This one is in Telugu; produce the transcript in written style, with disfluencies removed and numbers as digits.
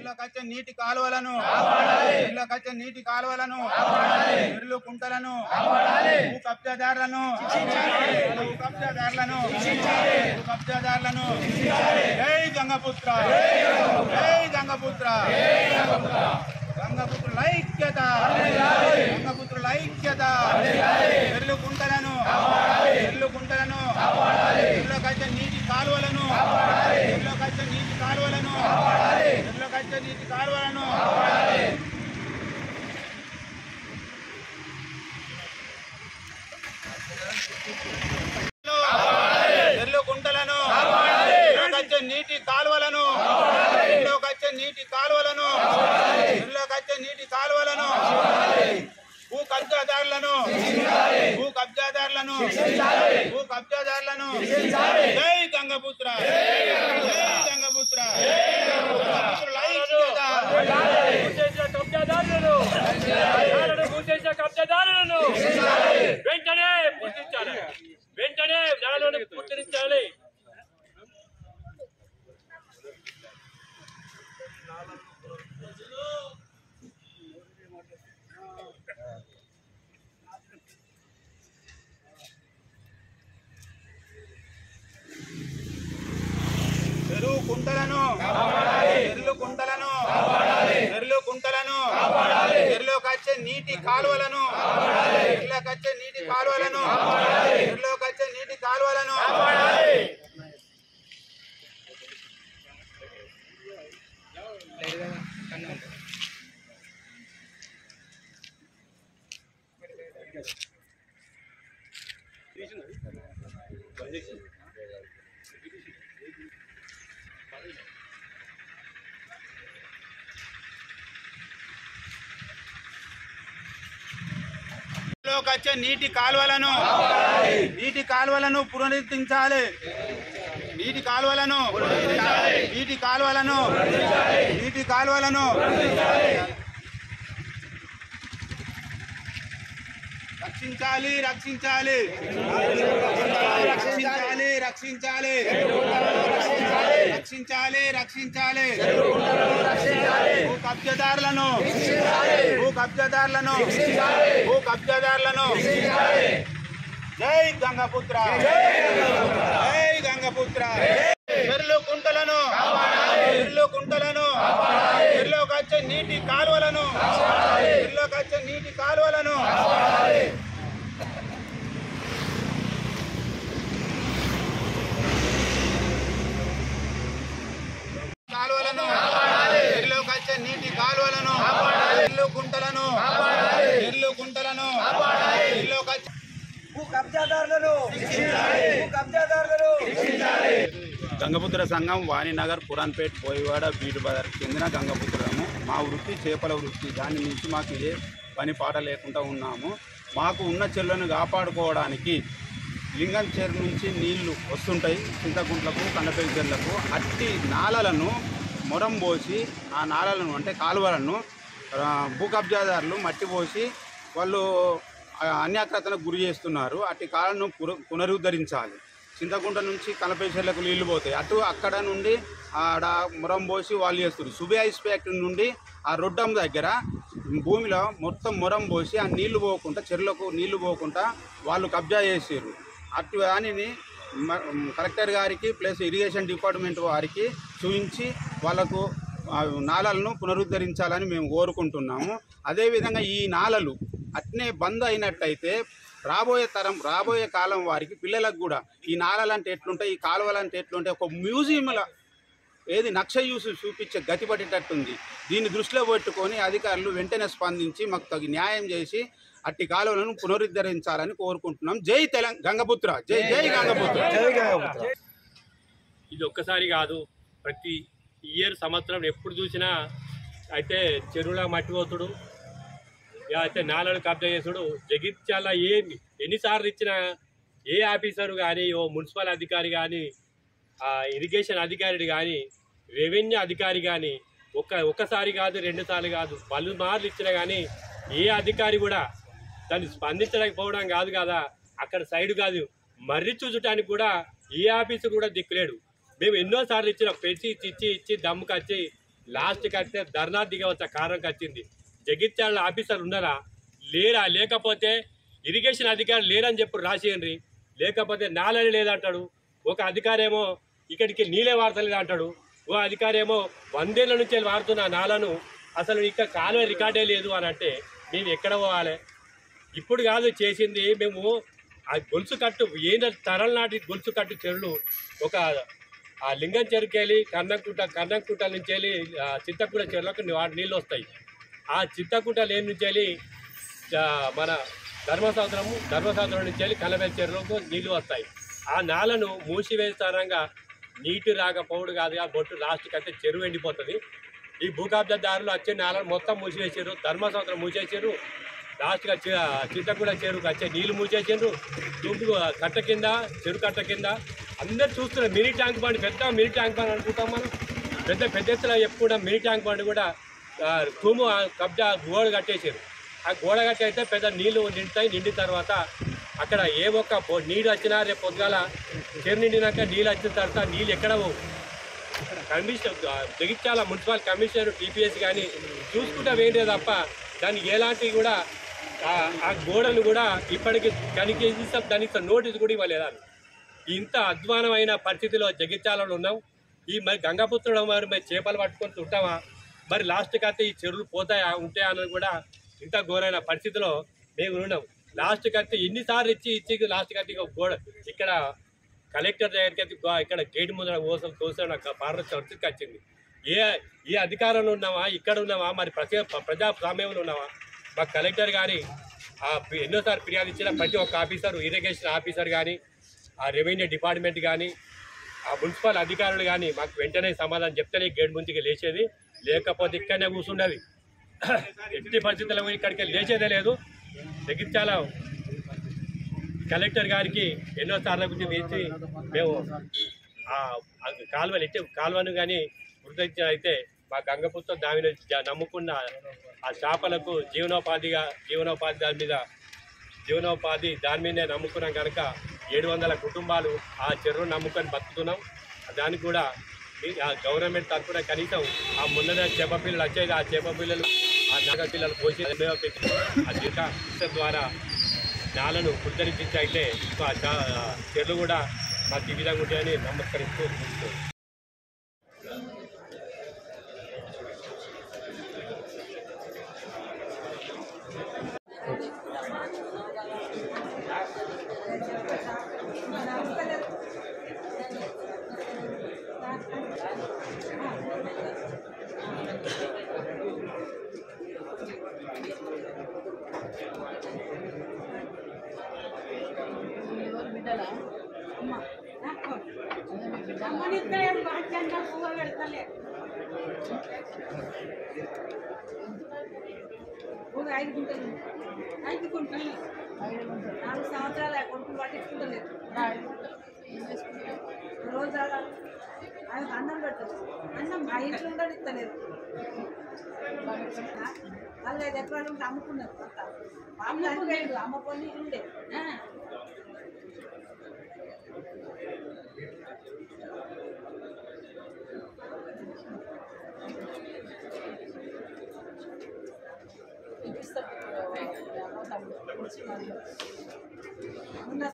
ఇళ్ళకొచ్చే నీటి కాలువలను ఇళ్ళకొచ్చే నీటి కాలువలను ఇళ్ళు కుంటలను భూ కబ్జాదారులను జై గంగపుత్ర జై గంగపుత్ర గంగపుత్రుల ఐక్యత గంగపుత్రుల ఐక్యత ఇళ్ళు కుంటలను ఇళ్ళకొచ్చే నీటి కాలువలను ఇళ్ళకొచ్చే నీటి కాలువలను కుంటలను ఇళ్ళకొచ్చే నీటి కాలువలను ఇళ్ళకొచ్చే నీటి కాలువలను భూ కబ్జాదారులను జై గంగపుత్ర కబ్జాదారులను వెంటనే గుర్తించాలి, వెంటనే న్యాయాలను గుర్తించాలి. చెరువు కుంటలను చెరువులోకొచ్చే నీటి కాలువలను వచ్చే నీటి కాలువలను పునరుద్ధరించాలి. రక్షించాలి భూ కబ్జాదారులను జై గంగపుత్ర చెరువులు కుంటలను చెరువులోకొచ్చే నీటి కాలువలను గంగపుత్ర సంఘం వాణినగర్ పురాన్పేట్ పోయివాడ బీటు బజార్ చెందిన గంగపుత్రము. మా వృత్తి చేపల వృత్తి. దాని నుంచి మాకు ఏ పని పాట లేకుండా ఉన్నాము. మాకు ఉన్న చెరువులను కాపాడుకోవడానికి లింగం చెరువు నుంచి నీళ్లు వస్తుంటాయి చింతకుంట్లకు, కండపల్లి చెర్లకు. అట్టి నాలలను మొరం పోసి ఆ నాలలను అంటే కాలువలను భూ కబ్జాదారులు మట్టి పోసి వాళ్ళు అన్యాక్రతలకు గురి చేస్తున్నారు. అట్టి కాలను పునరుద్ధరించాలి. చింతకుంట నుంచి కనపేశ్వర్లకు నీళ్లు పోతాయి. అక్కడ నుండి ఆడ మొరం పోసి వాళ్ళు చేస్తారు. సుబే ఐస్ ఫ్యాక్టరీ నుండి ఆ రొడ్డం దగ్గర భూమిలో మొత్తం మొరం పోసి ఆ నీళ్లు పోకుండా చెరువులకు నీళ్లు పోకుండా వాళ్ళు కబ్జా చేసారు. అటు దానిని కలెక్టర్ గారికి ప్లస్ ఇరిగేషన్ డిపార్ట్మెంట్ వారికి చూపించి వాళ్ళకు నాలలను పునరుద్ధరించాలని మేము కోరుకుంటున్నాము. అదేవిధంగా ఈ నాలలు అట్నే బంద్ అయినట్టయితే రాబోయే కాలం వారికి పిల్లలకు కూడా ఈ నాలలంటే ఎట్లుంటాయి, ఈ కాలువలంటే ఎట్లుంటాయి, ఒక మ్యూజియంలో ఏది నక్ష చూపించే గతి పట్టేటట్టుంది. దీన్ని దృష్టిలో పెట్టుకొని అధికారులు వెంటనే స్పందించి మాకు తగి న్యాయం చేసి అట్టి కాలువలను పునరుద్ధరించాలని కోరుకుంటున్నాం. జై గంగపుత్ర, జై జై గంగపుత్ర. ఇది ఒక్కసారి కాదు, ప్రతి సంవత్సరం ఎప్పుడు చూసినా అయితే చెరువుల మట్టి పోతుడు, అయితే నాలలు కబ్జా చేసుడు. జగిత్యాల ఎన్నిసార్లు ఇచ్చినా ఏ ఆఫీసరు కానీ, ఓ మున్సిపల్ అధికారి కానీ, ఇరిగేషన్ అధికారి కానీ, రెవెన్యూ అధికారి కానీ ఒక్కసారి కాదు, 2 సార్లు కాదు, 10 మార్లు ఇచ్చినా కానీ ఏ అధికారి కూడా దాన్ని స్పందించలేకపోవడం కాదు కదా, అక్కడ సైడ్ కాదు మర్రి చూచడానికి కూడా ఏ ఆఫీసు కూడా దిక్కులేడు. మేము ఎన్నోసార్లు ఇచ్చినాం, పెట్టి ఇచ్చి దమ్ముకొచ్చి లాస్ట్కి అయితే ధర్నా దిగవచ్చ కారణం వచ్చింది. జగిత్యాల ఆఫీసర్ ఉన్నారా లేరా, లేకపోతే ఇరిగేషన్ అధికారులు లేరని చెప్పి రాసేయండి, లేకపోతే నాలని లేదంటాడు. ఒక అధికారి ఏమో ఇక్కడికి నీళ్ళే వాడతలేదు అంటాడు, ఓ అధికారి ఏమో 100 ఏళ్ల నుంచి వాడుతున్న నాలను అసలు ఇక్కడ కాలువ రికార్డే లేదు అని అంటే మేము ఎక్కడ పోవాలి? ఇప్పుడు కాదు చేసింది, మేము ఆ గొలుసు కట్టు తరల నాటి గొలుసు కట్టు చెరువులు ఒక ఆ లింగం చెరుకెళ్ళి కన్నంకుంట నుంచి వెళ్ళి చింతకుంట చెరువులకు నీళ్ళు వస్తాయి. ఆ చింతకుంట లేని నుంచి వెళ్ళి మన ధర్మసముద్రం నుంచి వెళ్ళి కలబెల్ చెరువులకు నీళ్లు వస్తాయి. ఆ నాలను మూసివేస్తారంగా నీటి రాకపోవడు కాదు, ఆ బొట్టు లాస్ట్కి అయితే చెరువు ఎండిపోతుంది. ఈ భూకబ్జాదారులు వచ్చే నాలను మొత్తం మూసివేసారు, ధర్మసముద్రం మూసేసారు, లాస్ట్గా చింతకుంట చెరువుకి వచ్చే నీళ్లు మూసేసారు. తుంపు కట్ట కింద చెరువు కట్ట కింద అందరు చూస్తున్నారు. మినీ ట్యాంక్ బండ్, పెద్ద మినీ ట్యాంక్ బండ్ అనుకుంటాం మనం, పెద్ద ఎత్తున చెప్పుకుంటా మినీ ట్యాంక్ బండ్ కూడా తూము కబ్జా గోడ కట్టేసారు. ఆ గోడ కట్టయితే పెద్ద నీళ్లు నిండుతాయి. నిండిన తర్వాత అక్కడ ఏ ఒక్క నీళ్ళు వచ్చినా రేపు పొద్దుగాల చెరు నిండినాక నీళ్ళు వచ్చిన తర్వాత నీళ్ళు ఎక్కడ పోవు. Commissioner Jagtial municipal commissioner TPS కానీ చూసుకుంటా వేయండి తప్ప దానికి ఎలాంటి కూడా ఆ గోడను కూడా ఇప్పటికి కనీసం నోటీస్ కూడా ఇవ్వలేదా? ఇంత అధ్వానమైన పరిస్థితిలో జగిత్యాలలో ఉన్నాం. ఈ మరి గంగాపుత్రుడు మరి చేపలు పట్టుకొని ఉంటామా? మరి లాస్ట్కి అయితే ఈ చెరువులు పోతాయా ఉంటాయా అన్నది కూడా ఇంత ఘోరమైన పరిస్థితిలో మేము ఉన్నాం. లాస్ట్కి అయితే ఎన్నిసార్లు ఇచ్చి లాస్ట్కి అయితే గోడ ఇక్కడ కలెక్టర్ దగ్గరికి అయితే ఇక్కడ గేట్ ముందర కోసం నాకు పారదర్శక వచ్చింది. ఏ అధికారంలో ఉన్నామా, ఇక్కడ ఉన్నామా, మరి ప్రజాస్వామ్యంలో ఉన్నామా? మా కలెక్టర్ కానీ ఎన్నోసార్లు ఫిర్యాదు ఇచ్చిన ప్రతి ఒక్క ఆఫీసరు, ఇరిగేషన్ ఆఫీసర్ కానీ, ఆ రెవెన్యూ డిపార్ట్మెంట్ కానీ, ఆ మున్సిపల్ అధికారులు కానీ మాకు వెంటనే సమాధానం చెప్తేనే గేట్ ముందుకి లేచేది, లేకపోతే ఇక్కడనే కూర్చుండేది. ఎట్టి పరిస్థితుల్లో ఇక్కడికి లేచేదే లేదు. జగిత్యాల కలెక్టర్ గారికి ఎన్నోసార్ల గురించి వేసి మేము కాలువను కానీ గుర్తించిన అయితే మా గంగపుత్రం దాని నమ్ముకున్న ఆ చేపలకు జీవనోపాధి దాని మీదే నమ్ముకున్నాం కనుక 700 కుటుంబాలు ఆ చెరువును నమ్ముకొని బతుకుతున్నాం. దానికి కూడా గవర్నమెంట్ తరఫున కనీసం ఆ మొన్న చేప పిల్లలు వచ్చేది, ఆ చేప పిల్లలు ఆ నాగ పిల్లలు పోసి ఆ జీత ద్వారా నాలను పునరుద్ధరించి అయితే చెరువులు కూడా మాకు ఈ విధంగా ఉంటాయని నమస్కరిస్తూ ఐదు గుంటలు 4 సంవత్సరాలు కొడుకులు పట్టించుకుంటలేదు. రోజు అన్నం పెట్టదు, అన్నం మా ఇంట్లో ఉండదు ఇస్తలేదు. 45 ఎకరాలు ఉంటే అమ్ముకున్నారు. అమ్మ పొల్లి ఉండే చూపిస్తారు.